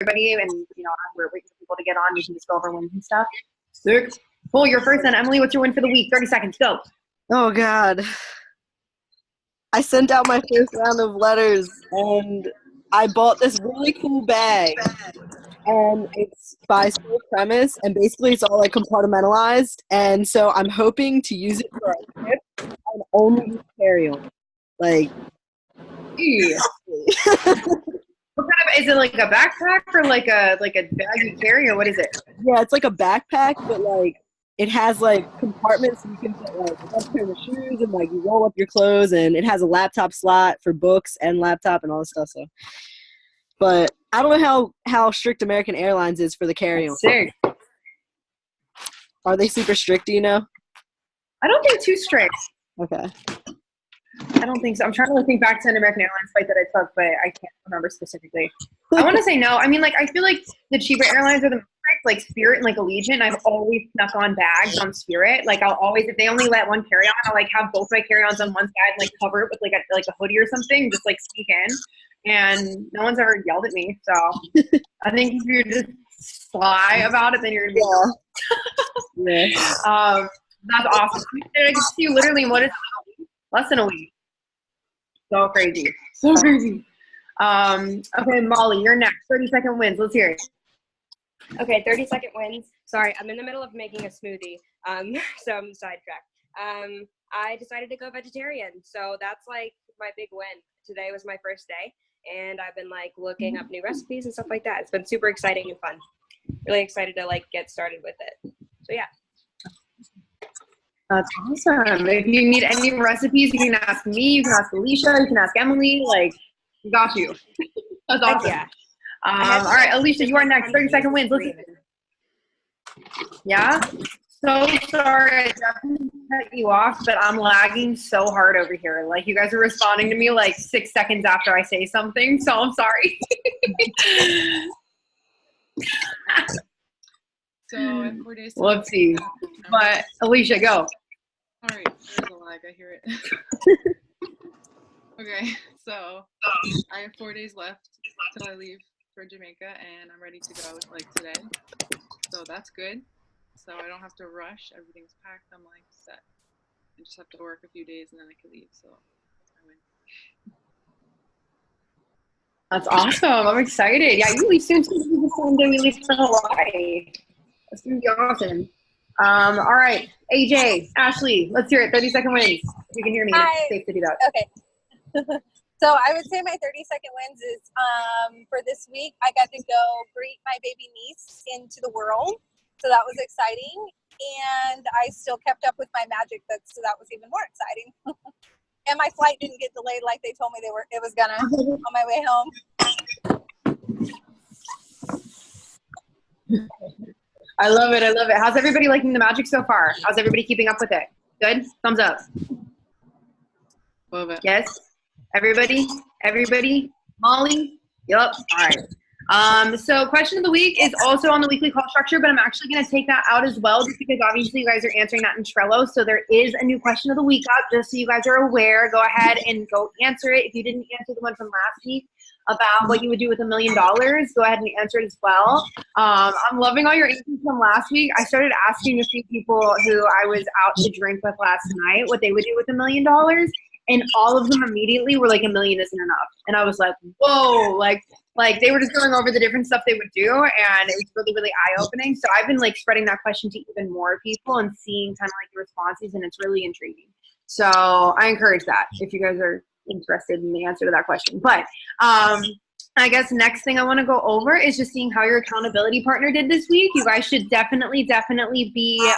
everybody, and we're waiting for people to get on. We can just go over wins and stuff. Sick. Cool. You're first then. Emily, what's your win for the week? 30 seconds. Go. Oh, God. I sent out my first round of letters, and I bought this really cool bag. And it's by School Premise, and basically it's all like compartmentalized. And so I'm hoping to use it for a trip and only carry on. Like, Yeah. What kind of, is it like a backpack or like a bag you carry, or what is it? yeah, it's like a backpack, but like it has like compartments so you can put like one pair of shoes and like you roll up your clothes, and it has a laptop slot for books and laptop and all this stuff. So, but I don't know how strict American Airlines is for the carry-on. Sick. Are they super strict? Do you know? I don't think too strict. Okay. I don't think so. I'm trying to think back to an American Airlines flight that I took, but I can't remember specifically. I want to say no. I mean, like, I feel like the cheaper airlines are the most strict, like Spirit and like Allegiant. I've always snuck on bags on Spirit. Like, I'll always, if they only let one carry-on, I'll like have both my carry-ons on one side, like cover it with like a hoodie or something, just like sneak in. And no one's ever yelled at me. So I think if you're just sly about it, then you're gonna be Yeah. That's awesome. I can see you literally in what is less than a week. So crazy. So crazy. Okay, Molly, you're next. 30-second wins. Let's hear it. Okay, 30-second wins. Sorry, I'm in the middle of making a smoothie, so I'm sidetracked. I decided to go vegetarian, so that's like my big win. Today was my first day, and I've been like looking up new recipes and stuff like that. It's been super exciting and fun. Really excited to like get started with it. So yeah. That's awesome. If you need any recipes, you can ask me, you can ask Alicia, you can ask Emily. Like, we got you. That's awesome. Yeah. All right, Alicia, you are next. 30-second wins. Let's Yeah? So sorry, I definitely cut you off, but I'm lagging so hard over here. Like, you guys are responding to me like 6 seconds after I say something, so I'm sorry. So I have 4 days to Whoopsie. But Alicia, go. All right, there's a lag. I hear it. Okay, so I have 4 days left till I leave for Jamaica, and I'm ready to go like today. So that's good. So I don't have to rush. Everything's packed. I'm like set. I just have to work a few days and then I can leave. So that's my win. That's awesome. I'm excited. Yeah, you leave soon. It's the same day we leave for Hawaii. That's going to be awesome. All right. AJ, Ashley, let's hear it. 30-second wins. If you can hear me, Hi. it's safe to do that. Okay. So I would say my 30-second wins is for this week, I got to go greet my baby niece into the world. So that was exciting. And I still kept up with my magic books, so that was even more exciting. And my flight didn't get delayed like they told me it was gonna on my way home. I love it. I love it. How's everybody liking the magic so far? How's everybody keeping up with it? Good? Thumbs up. Love it. Yes? Everybody? Everybody? Molly? Yup. All right. So question of the week is also on the weekly call structure, but I'm actually going to take that out as well, just because obviously you guys are answering that in Trello. So there is a new question of the week up, just so you guys are aware. Go ahead and go answer it. If you didn't answer the one from last week about what you would do with $1 million, go ahead and answer it as well. I'm loving all your answers from last week. I started asking a few people who I was out to drink with last night what they would do with $1 million. And all of them immediately were like, $1 million isn't enough. And I was like, whoa, like they were just going over the different stuff they would do. And it was really, really eye-opening. So I've been like spreading that question to even more people and seeing kind of like the responses. And it's really intriguing. So I encourage that if you guys are interested in the answer to that question. But I guess next thing I want to go over is just seeing how your accountability partner did this week. You guys should definitely be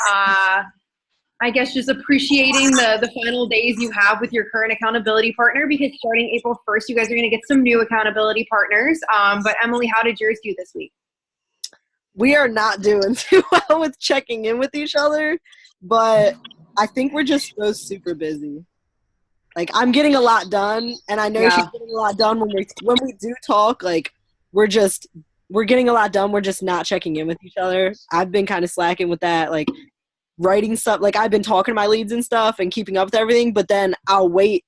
I guess just appreciating the final days you have with your current accountability partner, because starting April 1st, you guys are going to get some new accountability partners. But Emily, how did yours do this week? We are not doing too well with checking in with each other, but I think we're just both super busy. Like, I'm getting a lot done, and I know she's getting a lot done when we do talk. Like, we're getting a lot done. We're just not checking in with each other. I've been kind of slacking with that. Like, writing stuff, like I've been talking to my leads and stuff and keeping up with everything, but then I'll wait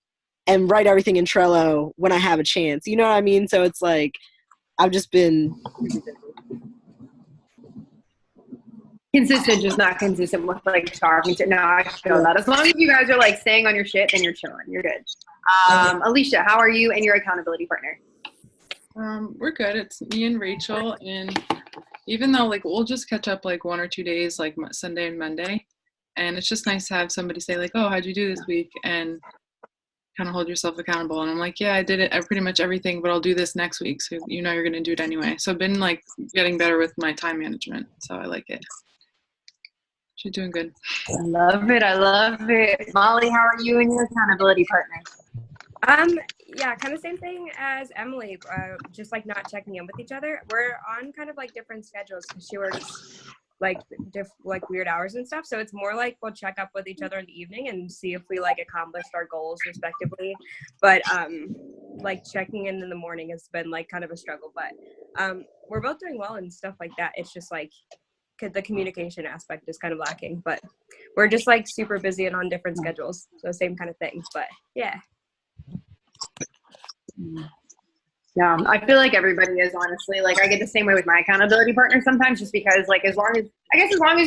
and write everything in Trello when I have a chance. You know what I mean? So it's like I've just been consistent, just not consistent with like talking to. No, I feel that. As long as you guys are like staying on your shit, then you're chilling. You're good. Alicia, how are you and your accountability partner? We're good. It's me and Rachel, and even though like we'll just catch up like 1 or 2 days, like Sunday and Monday, and it's just nice to have somebody say like, "Oh, how'd you do this week?" and kind of hold yourself accountable. And I'm like, "Yeah, I did it. Pretty much everything, but I'll do this next week, so you know you're gonna do it anyway." So I've been like getting better with my time management, so I like it. She's doing good. I love it. I love it. Molly, how are you and your accountability partner? Yeah, kind of same thing as Emily, just like not checking in with each other. We're on kind of like different schedules because she works like like weird hours and stuff. So it's more like we'll check up with each other in the evening and see if we like accomplished our goals respectively. But like checking in the morning has been like kind of a struggle, but we're both doing well and stuff like that. It's just like the communication aspect is kind of lacking, but we're just like super busy and on different schedules. So same kind of thing, but yeah. Yeah, I feel like everybody is, honestly. Like I get the same way with my accountability partner sometimes, just because like as long as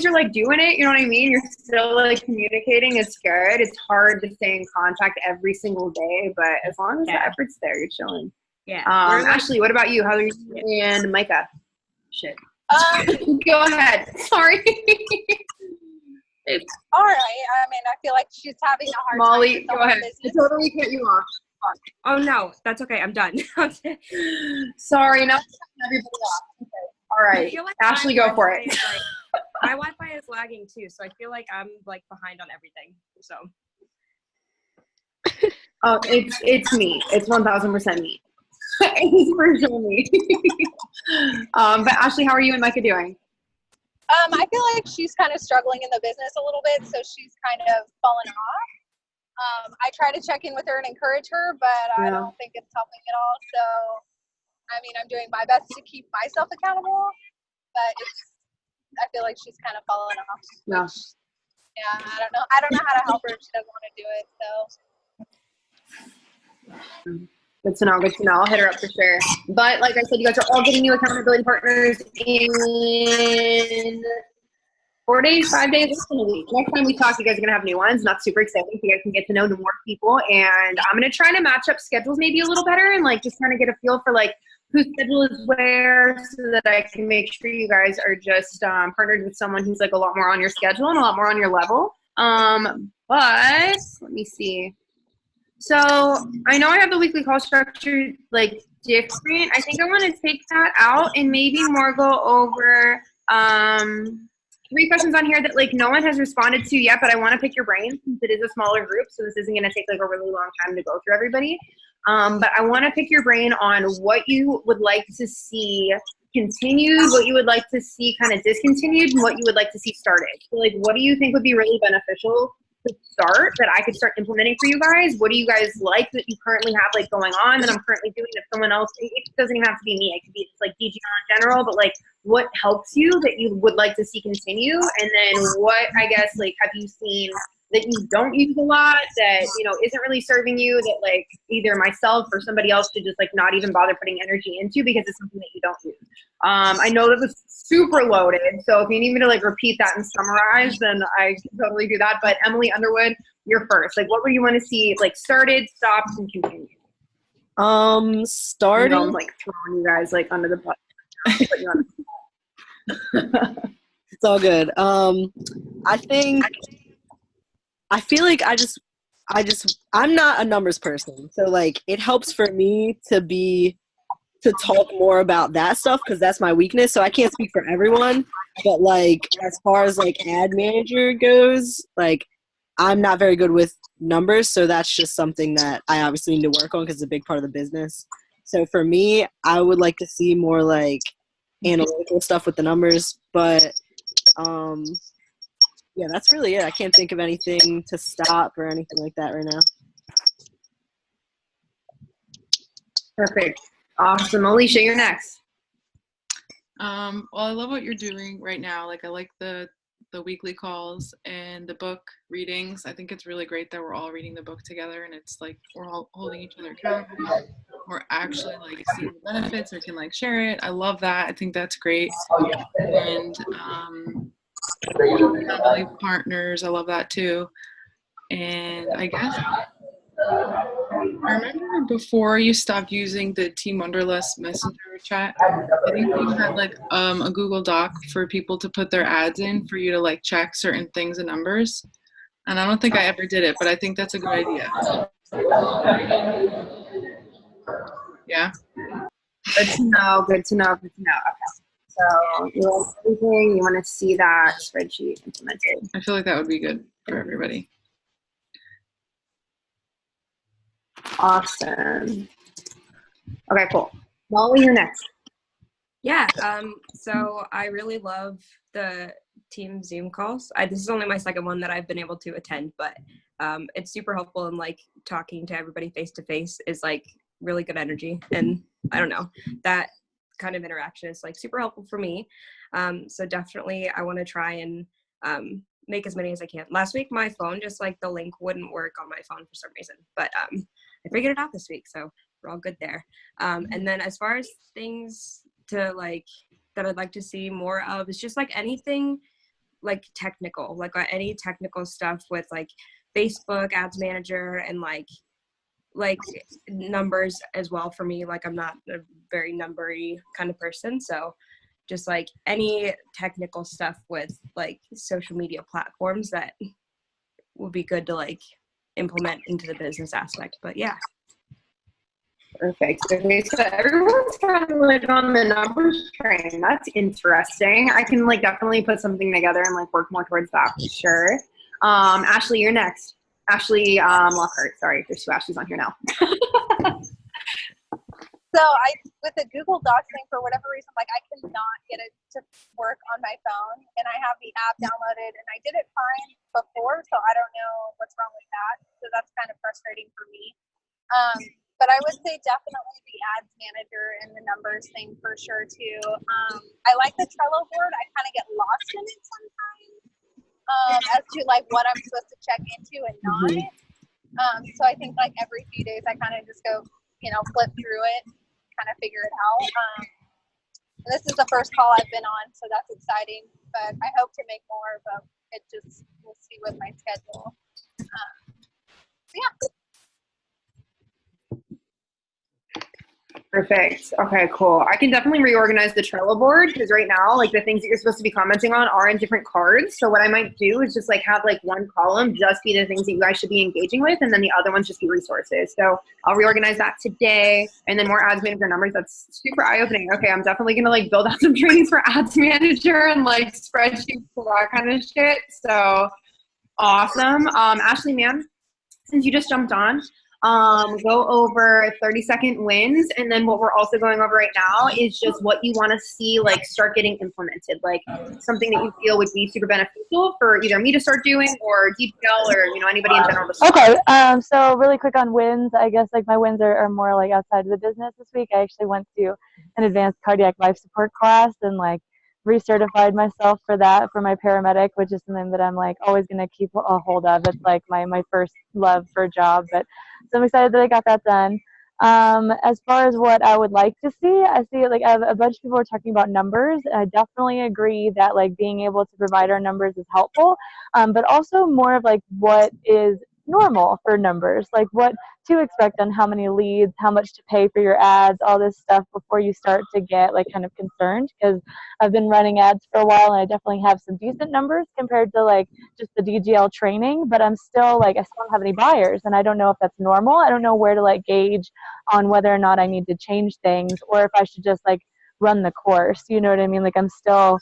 you're like doing it, you know what I mean, you're still like communicating, it's good. It's hard to stay in contact every single day, but as long as the effort's there, you're chilling. Yeah. Ashley, what about you? How are you and Micah? Shit. Go ahead. Sorry. It's all right. I mean, I feel like she's having a hard Molly, time. Molly, go ahead. I totally cut you off. Oh no, that's okay. I'm done. Sorry, now everybody off. Okay. All right, like Ashley, go for it. My Wi-Fi is lagging too, so I feel like I'm like behind on everything. So. Oh, it's me. It's 1,000% me. It's for sure me. But Ashley, how are you and Micah doing? I feel like she's kind of struggling in the business a little bit, so she's kind of fallen off. I try to check in with her and encourage her, but I don't think it's helping at all. So, I mean, I'm doing my best to keep myself accountable, but I feel like she's kind of fallen off. Yeah. Yeah, I don't know how to help her if she doesn't want to do it. So. Good to know. Good to know. I'll hit her up for sure. But like I said, you guys are all getting new accountability partners in 4 days, 5 days, less than a week. Next time we talk, you guys are going to have new ones, and that's super exciting. So you guys can get to know more people. And I'm going to try to match up schedules maybe a little better and like just trying to get a feel for like whose schedule is where so that I can make sure you guys are just partnered with someone who's like a lot more on your schedule and a lot more on your level. But let me see. So I know I have the weekly call structure like different. I think I want to take that out and maybe more go over 3 questions on here that like no one has responded to yet, but I want to pick your brain since it is a smaller group. So this isn't going to take like a really long time to go through everybody. But I want to pick your brain on what you would like to see continued, what you would like to see kind of discontinued, and what you would like to see started. So like, what do you think would be really beneficial to start that I could start implementing for you guys? What do you guys like that you currently have like going on that I'm currently doing that someone else, it doesn't even have to be me, it could be just like DG in general, but like what helps you that you would like to see continue? And then what, I guess, like have you seen that you don't use a lot that, you know, isn't really serving you that like either myself or somebody else should just like not even bother putting energy into because it's something that you don't use? I know that was super loaded, so if you need me to like repeat that and summarize, then I can totally do that. But Emily Underwood, you're first. Like, what would you want to see like started, stopped, and continued? Started. I'm like throwing you guys like under the bus. It's all good. I feel like I'm not a numbers person, so like it helps for me to talk more about that stuff because that's my weakness. So I can't speak for everyone, but like as far as like ad manager goes, like I'm not very good with numbers, so that's just something that I obviously need to work on because it's a big part of the business. So for me, I would like to see more like analytical stuff with the numbers, but yeah, that's really it. I can't think of anything to stop or anything like that right now. Perfect. Awesome. Alicia, you're next. Well, I love what you're doing right now. Like, I like the weekly calls and the book readings. I think it's really great that we're all reading the book together and it's like we're all holding each other accountable. or actually like see the benefits or can like share it. I love that. I think that's great. And accountability partners, I love that too. And I guess I remember before you stopped using the Team Wanderlust Messenger chat, I think you had like a Google Doc for people to put their ads in for you to like check certain things and numbers. And I don't think I ever did it, but I think that's a good idea. Yeah. Good to know. Good to know. Good to know. Okay. So you want everything. You want to see that spreadsheet implemented. I feel like that would be good for everybody. Awesome. Okay, cool. Molly, you're next. Yeah, so I really love the team Zoom calls. This is only my second one that I've been able to attend, but it's super helpful, and like talking to everybody face to face is like really good energy. And I don't know, that kind of interaction is like super helpful for me. So definitely I want to try and make as many as I can. Last week, my phone, just like the link wouldn't work on my phone for some reason, but I figured it out this week, so we're all good there. And then as far as things to like that I'd like to see more of, is just like anything like technical, like any technical stuff with like Facebook ads manager and like numbers as well for me. Like I'm not a very numbery kind of person, so just like any technical stuff with like social media platforms that would be good to like implement into the business aspect. But yeah. Perfect. Okay, so everyone's kind of like on the numbers train. That's interesting. I can like definitely put something together and like work more towards that for sure. Ashley, you're next. Ashley Lockhart. Sorry, there's two Ashleys on here now. So with the Google Docs thing, for whatever reason, like I cannot get it to work on my phone, and I have the app downloaded, and I did it fine before, so I don't know what's wrong with that. So that's kind of frustrating for me. But I would say definitely the ads manager and the numbers thing for sure too. I like the Trello board. I kind of get lost in it sometimes as to like what I'm supposed to check into and not. So I think like every few days I kind of just go, flip through it, kind of figure it out. This is the first call I've been on, so that's exciting. But I hope to make more, but we'll see with my schedule. So yeah. Perfect. Okay, cool. I can definitely reorganize the Trello board because right now, like the things that you're supposed to be commenting on are in different cards. So what I might do is just like have like one column just be the things that you guys should be engaging with, and then the other ones just be resources. So I'll reorganize that today, and then more ads manager numbers. That's super eye-opening. Okay, I'm definitely gonna like build out some trainings for ads manager and like spreadsheets for that kind of shit. So awesome. Ashley, man, since you just jumped on, go over 30-second wins, and then what we're also going over right now is just what you want to see like start getting implemented, like something that you feel would be super beneficial for either me to start doing or DPL or anybody in general to start. Okay, so really quick on wins. I guess like my wins are more like outside of the business this week. I actually went to an advanced cardiac life support class and like recertified myself for that for my paramedic, which is something that I'm like always going to keep a hold of. It's like my first love for a job, but so I'm excited that I got that done. As far as what I would like to see, I see like a bunch of people are talking about numbers. I definitely agree that like being able to provide our numbers is helpful, but also more of like what is normal for numbers, like what to expect on how many leads, how much to pay for your ads, all this stuff before you start to get like kind of concerned, because I've been running ads for a while and I definitely have some decent numbers compared to like just the DGL training, but I still don't have any buyers, and I don't know if that's normal. I don't know where to like gauge on whether or not I need to change things or if I should just like run the course, you know what I mean? Like I'm still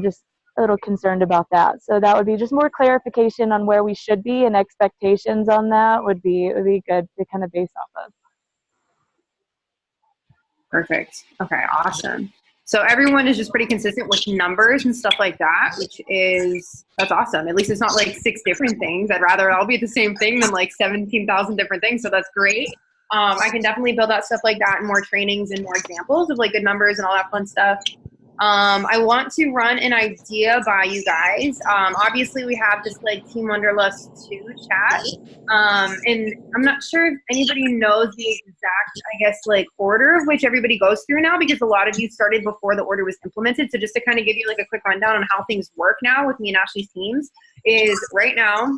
just a little concerned about that. So that would be just more clarification on where we should be, and expectations on that would be good to kind of base off of. Perfect. Okay, awesome. So everyone is just pretty consistent with numbers and stuff like that, that's awesome. At least it's not like 6 different things. I'd rather it all be the same thing than like 17,000 different things. So that's great. I can definitely build out stuff like that and more trainings and more examples of like good numbers and all that fun stuff. I want to run an idea by you guys. Obviously, we have this like Team Wanderlust 2 chat, and I'm not sure if anybody knows the exact, I guess, like order of which everybody goes through now, because a lot of you started before the order was implemented. So just to kind of give you like a quick rundown on how things work now with me and Ashley's teams is right now,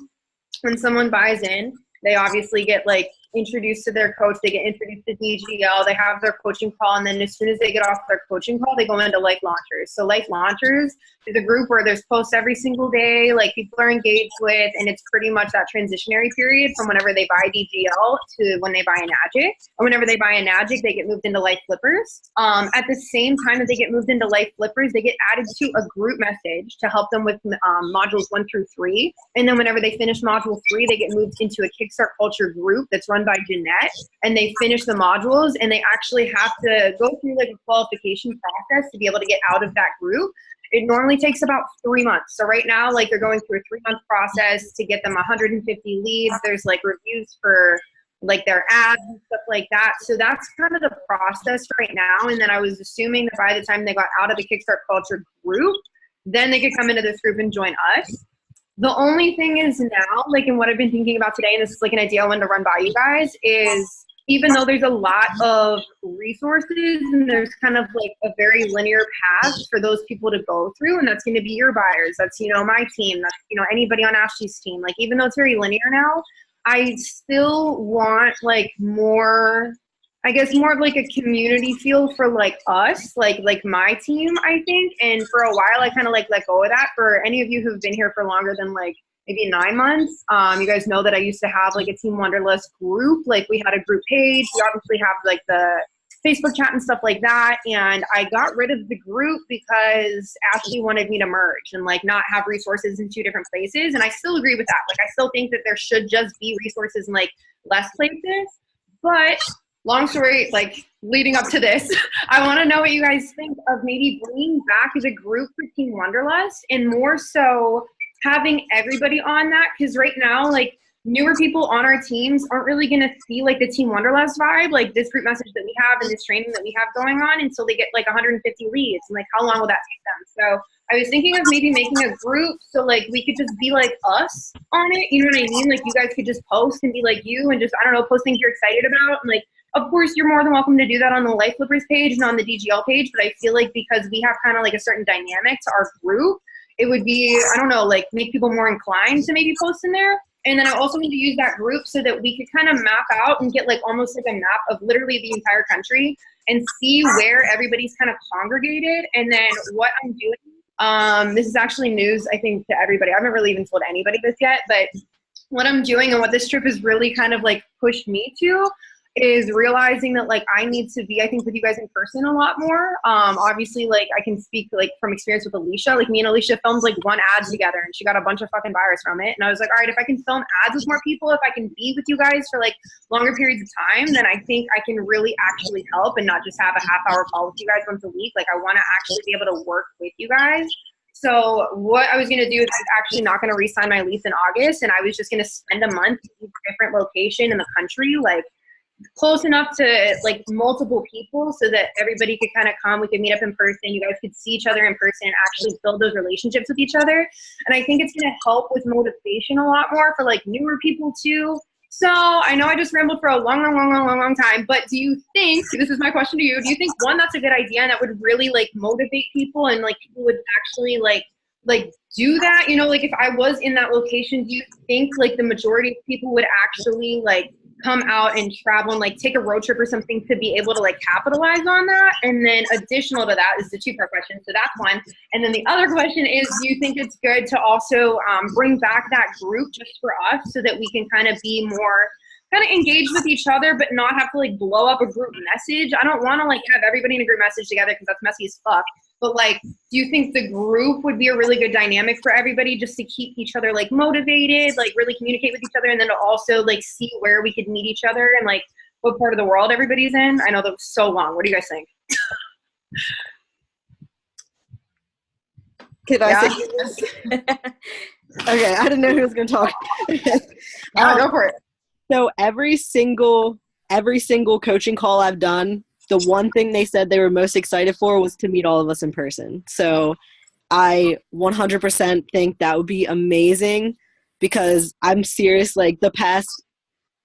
when someone buys in, they obviously get like introduced to their coach, they get introduced to DGL, they have their coaching call, and then as soon as they get off their coaching call, they go into Life Launchers. So Life Launchers is a group where there's posts every single day, like people are engaged with, and it's pretty much that transitionary period from whenever they buy DGL to when they buy a Nagic. And whenever they buy a Nagic, they get moved into Life Flippers. At the same time that they get moved into Life Flippers, they get added to a group message to help them with modules 1 through 3. And then whenever they finish module 3, they get moved into a Kickstart Culture group that's run by Jeanette, and they finish the modules, and they actually have to go through like a qualification process to be able to get out of that group. It normally takes about 3 months. So right now, like they're going through a 3-month process to get them 150 leads. There's like reviews for like their ads and stuff like that. So that's kind of the process right now. And then I was assuming that by the time they got out of the Kickstart Culture group, then they could come into this group and join us. The only thing is now, like, and what I've been thinking about today, and this is like an idea I wanted to run by you guys, is even though there's a lot of resources and there's kind of like a very linear path for those people to go through, and that's going to be your buyers, that's, you know, my team, that's, you know, anybody on Ashley's team, like, even though it's very linear now, I still want like more, I guess, more of like a community feel for like us, like my team, I think. And for a while, I kind of like let go of that. For any of you who've been here for longer than like maybe 9 months, you guys know that I used to have like a Team Wanderlust group. Like we had a group page. We obviously have like the Facebook chat and stuff like that. And I got rid of the group because Ashley wanted me to merge and like not have resources in 2 different places. And I still agree with that. Like I still think that there should just be resources in like less places. But long story, like leading up to this, I want to know what you guys think of maybe bringing back the group for Team Wanderlust and more so having everybody on that. Because right now, like newer people on our teams aren't really going to see like the Team Wanderlust vibe, like this group message that we have and this training that we have going on until they get like 150 leads. And like, how long will that take them? So I was thinking of maybe making a group so like we could just be like us on it. You know what I mean? Like you guys could just post and be like you and just, I don't know, post things you're excited about. And like, of course, you're more than welcome to do that on the Life Flippers page and on the DGL page, but I feel like because we have kind of like a certain dynamic to our group, it would be, I don't know, like make people more inclined to maybe post in there. And then I also need to use that group so that we could kind of map out and get like almost like a map of literally the entire country and see where everybody's kind of congregated and then what I'm doing. This is actually news, I think, to everybody. I haven't really even told anybody this yet, but what I'm doing and what this trip has really kind of like pushed me to is realizing that like I need to be, I think, with you guys in person a lot more. Obviously, like I can speak like from experience with Alicia. Like me and Alicia filmed like 1 ad together and she got a bunch of fucking buyers from it. And I was like, all right, if I can film ads with more people, if I can be with you guys for like longer periods of time, then I think I can really actually help and not just have a half-hour call with you guys once a week. Like I want to actually be able to work with you guys. So what I was going to do is I was actually not going to re-sign my lease in August, and I was just going to spend a month in a different location in the country, like close enough to like multiple people so that everybody could kind of come, we could meet up in person, you guys could see each other in person and actually build those relationships with each other. And I think it's going to help with motivation a lot more for like newer people too. So I know I just rambled for a long time, but do you think, this is my question to you, do you think, one, that's a good idea and that would really like motivate people and like people would actually like do that? You know, like if I was in that location, do you think like the majority of people would actually like come out and travel and like take a road trip or something to be able to like capitalize on that? And then additional to that is the 2-part question. So that's one. And then the other question is, do you think it's good to also bring back that group just for us so that we can kind of be more kind of engaged with each other, but not have to like blow up a group message? I don't want to like have everybody in a group message together because that's messy as fuck. But like, do you think the group would be a really good dynamic for everybody just to keep each other like motivated, like really communicate with each other, and then to also like see where we could meet each other and like what part of the world everybody's in? I know that was so long. What do you guys think? Can I say this? Okay, I didn't know who was going to talk. Go for it. So every single coaching call I've done the one thing they said they were most excited for was to meet all of us in person. So I 100% think that would be amazing, because I'm serious, like the past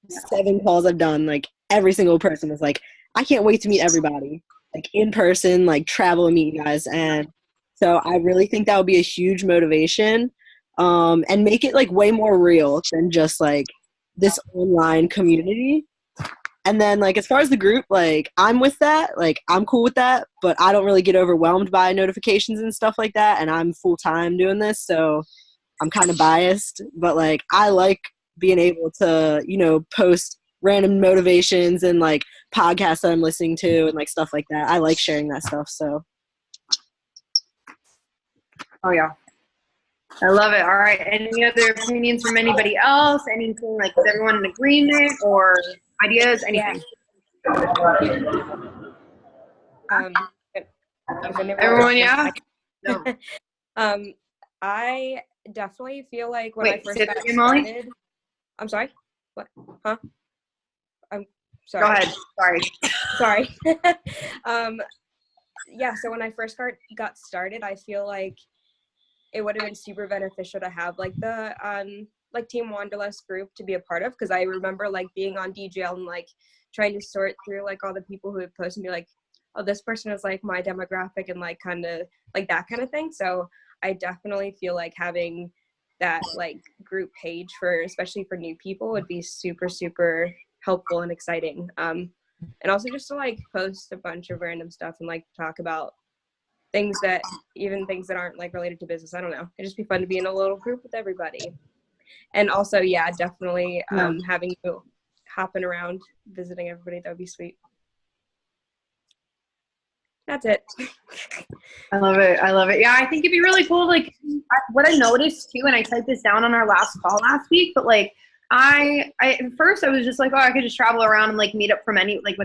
7 calls I've done, like every single person was like, I can't wait to meet everybody, like in person, like travel and meet you guys. And so I really think that would be a huge motivation, and make it like way more real than just like this online community. And then, like, as far as the group, like, I'm with that. Like, I'm cool with that. But I don't really get overwhelmed by notifications and stuff like that. And I'm full-time doing this, so I'm kind of biased. But, like, I like being able to, you know, post random motivations and, like, podcasts that I'm listening to and, like, stuff like that. I like sharing that stuff, so. Oh, yeah. I love it. All right. Any other opinions from anybody else? Anything, like, is everyone in agreement or ideas? Anything? Everyone, yeah? No. I definitely feel like when I first got Molly? started. I'm sorry? What? Huh? I'm sorry. Go ahead. Sorry. Yeah, so when I first got started, I feel like it would have been super beneficial to have like the like Team Wanderlust group to be a part of, because I remember like being on DGL and like trying to sort through like all the people who would post and be like, oh, this person is like my demographic and like kind of like that kind of thing. So I definitely feel like having that like group page for, especially for new people, would be super, super helpful and exciting. And also just to like post a bunch of random stuff and like talk about things that aren't like related to business. I don't know. It'd just be fun to be in a little group with everybody. And also, yeah, definitely having you hopping around, visiting everybody, that would be sweet. That's it. I love it. Yeah, I think it'd be really cool. Like, what I noticed too, and I typed this down on our last call last week, but like, I at first I was just like, oh, I could just travel around and like meet up with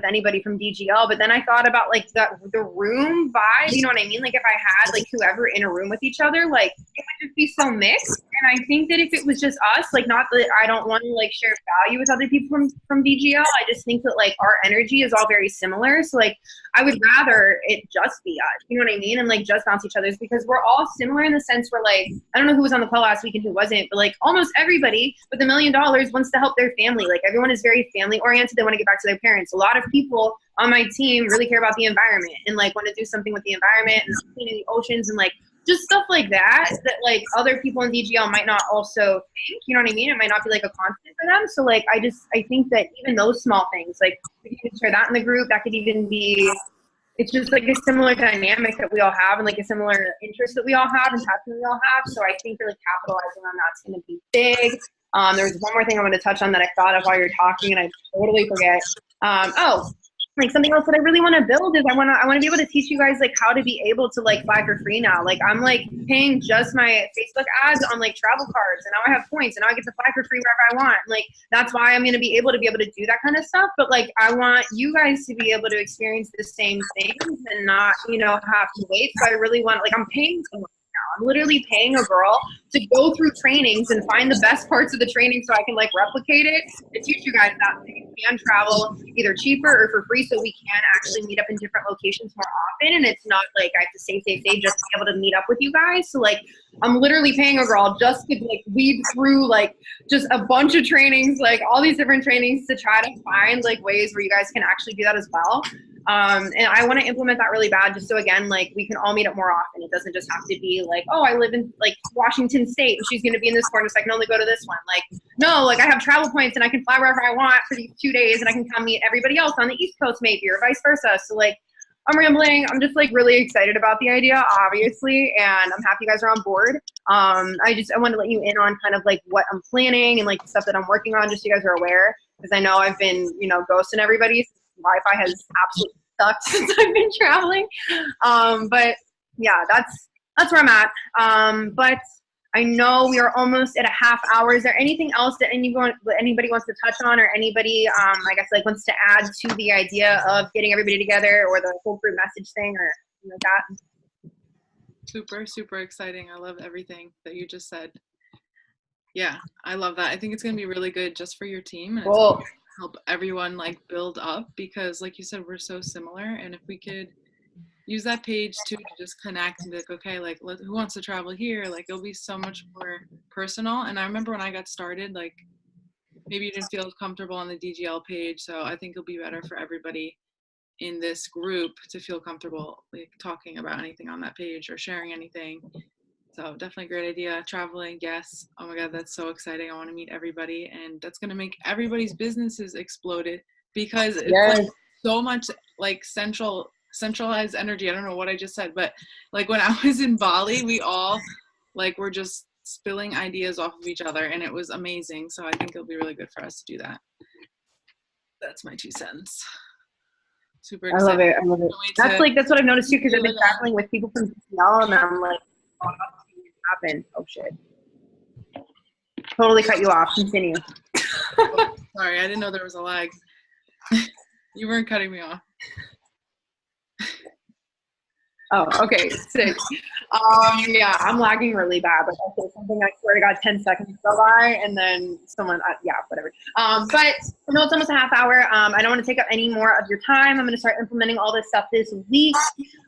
anybody from DGL. But then I thought about like the room vibe, you know what I mean? Like if I had like whoever in a room with each other, like it would just be so mixed. And I think that if it was just us, like not that I don't want to like share value with other people from DGL, I just think that like our energy is all very similar. So like I would rather it just be us, you know what I mean? And like just bounce each other's, because we're all similar in the sense where like, I don't know who was on the call last week and who wasn't, but like almost everybody with $1 million wants to help their family. Like everyone is very family oriented. They want to get back to their parents. A lot of people on my team really care about the environment and like want to do something with the environment and cleaning the oceans and like just stuff like that like other people in DGL might not also think, you know what I mean? It might not be like a constant for them. So like I think that even those small things, like we can share that in the group, that could even be, it's just like a similar dynamic that we all have and like a similar interest that we all have and passion we all have. So I think really capitalizing on that's going to be big. There was one more thing I want to touch on that I thought of while you're talking and I totally forget. Like something else that I really want to build is I want to be able to teach you guys like how to be able to like fly for free now. Like I'm like paying just my Facebook ads on like travel cards, and now I have points, and now I get to fly for free wherever I want. Like that's why I'm going to be able to do that kind of stuff. But like I want you guys to be able to experience the same things and not, you know, have to wait. So I really want, like I'm paying someone now. I'm literally paying a girl to go through trainings and find the best parts of the training so I can like replicate it and teach you guys that you can travel either cheaper or for free, so we can actually meet up in different locations more often. And it's not like I have to save just to be able to meet up with you guys. So like I'm literally paying a girl just to like weed through like just a bunch of trainings, like all these different trainings to try to find like ways where you guys can actually do that as well. And I want to implement that really bad, just so again, like we can all meet up more often. It doesn't just have to be like, oh, I live in like Washington State and she's going to be in this corner, so I can only go to this one. Like, no, like I have travel points and I can fly wherever I want for these 2 days and I can come meet everybody else on the East Coast maybe, or vice versa. So like, I'm rambling. I'm just like really excited about the idea, obviously, and I'm happy you guys are on board. I wanted to let you in on kind of like what I'm planning and like the stuff that I'm working on, just so you guys are aware, because I know I've been, you know, ghosting everybody. Wi-Fi has absolutely sucked since I've been traveling. But yeah, that's where I'm at. But I know we are almost at a half hour. Is there anything else that anybody wants to touch on, or anybody, I guess, like wants to add to the idea of getting everybody together, or the whole group message thing, or you know, that? Super, super exciting. I love everything that you just said. Yeah, I love that. I think it's going to be really good just for your team. And Cool. help everyone like build up, because like you said, we're so similar, and if we could use that page too to just connect and be like, okay, like who wants to travel here, like it'll be so much more personal. And I remember when I got started, like maybe you didn't feel comfortable on the DGL page, so I think it'll be better for everybody in this group to feel comfortable like talking about anything on that page or sharing anything. So definitely a great idea. Traveling, yes. Oh my God, that's so exciting. I want to meet everybody, and that's going to make everybody's businesses exploded, because it's like so much like centralized energy. I don't know what I just said, but like when I was in Bali, we all like were just spilling ideas off of each other, and it was amazing. So I think it'll be really good for us to do that. That's my 2 cents. Super excited. I love it. I love it. That's what I've noticed too, because I've been traveling with people from CCL, and I'm like, oh, happen. Oh shit. Totally cut you off. Continue. Oh, sorry, I didn't know there was a lag. You weren't cutting me off. Oh, okay, sick. Yeah, I'm lagging really bad. Like I say something, I swear to God, 10 seconds go by, and then someone, yeah, whatever. But I know it's almost a half hour. I don't want to take up any more of your time. I'm going to start implementing all this stuff this week.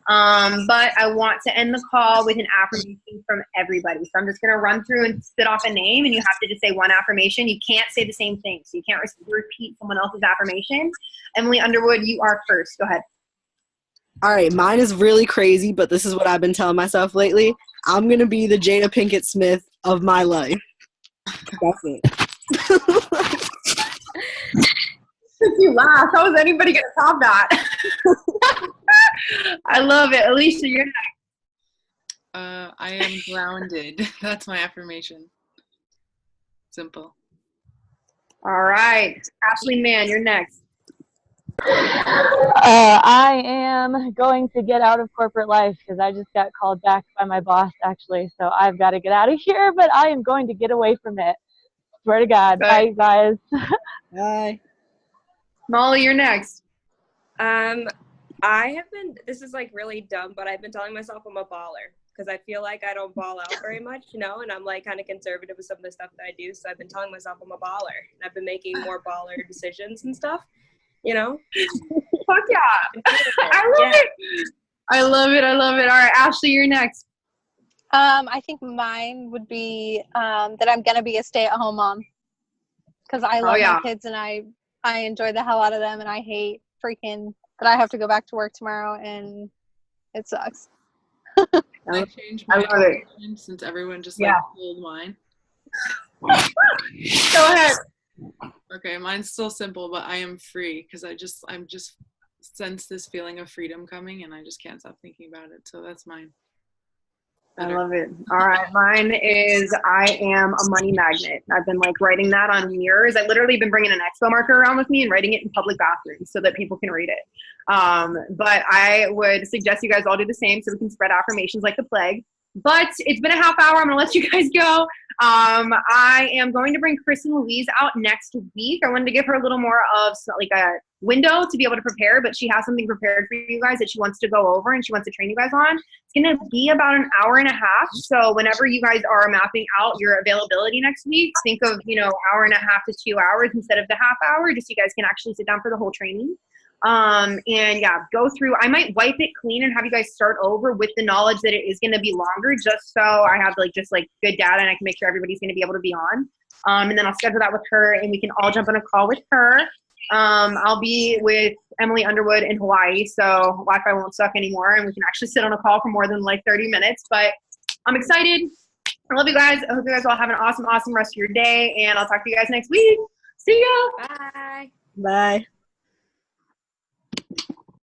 But I want to end the call with an affirmation from everybody. So I'm just going to run through and spit off a name, and you have to just say one affirmation. You can't say the same thing, so you can't repeat someone else's affirmation. Emily Underwood, you are first. Go ahead. All right, mine is really crazy, but this is what I've been telling myself lately. I'm going to be the Jada Pinkett Smith of my life. That's it. You laugh. How is anybody going to top that? I love it. Alicia, you're next. I am grounded. That's my affirmation. Simple. All right. Ashley Mann, you're next. I am going to get out of corporate life because I just got called back by my boss, actually. So I've got to get out of here, but I am going to get away from it. Swear to God. Bye, you guys. Bye. Molly, you're next. This is like really dumb, but I've been telling myself I'm a baller because I feel like I don't ball out very much, and I'm like kind of conservative with some of the stuff that I do. So I've been telling myself I'm a baller, and I've been making more baller decisions and stuff. Fuck yeah. I love it. I love it. All right, Ashley, you're next. I think mine would be that I'm gonna be a stay-at-home mom because I love my kids and I enjoy the hell out of them, and I hate freaking that I have to go back to work tomorrow, and it sucks. I changed my opinion since everyone just pulled mine. Go ahead. Okay, mine's still simple, but I am free because I'm just sense this feeling of freedom coming, and I just can't stop thinking about it. So that's mine. Better. I love it. All right, mine is I am a money magnet. I've been like writing that on mirrors. I literally been bringing an expo marker around with me and writing it in public bathrooms so that people can read it. But I would suggest you guys all do the same so we can spread affirmations like the plague. But it's been a half hour. I'm going to let you guys go. I am going to bring Kristen Louise out next week. I wanted to give her a little more of like a window to be able to prepare, but she has something prepared for you guys that she wants to go over and she wants to train you guys on. It's going to be about an hour and a half. So whenever you guys are mapping out your availability next week, think of, hour and a half to 2 hours instead of the half hour, just so you guys can actually sit down for the whole training. And yeah, go through. I might wipe it clean and have you guys start over with the knowledge that it is going to be longer, just so I have just good data and I can make sure everybody's going to be able to be on. And then I'll schedule that with her and we can all jump on a call with her. I'll be with Emily Underwood in Hawaii, so Wi-Fi won't suck anymore and we can actually sit on a call for more than 30 minutes, but I'm excited. I love you guys. I hope you guys all have an awesome rest of your day, and I'll talk to you guys next week. See ya. Bye. Bye.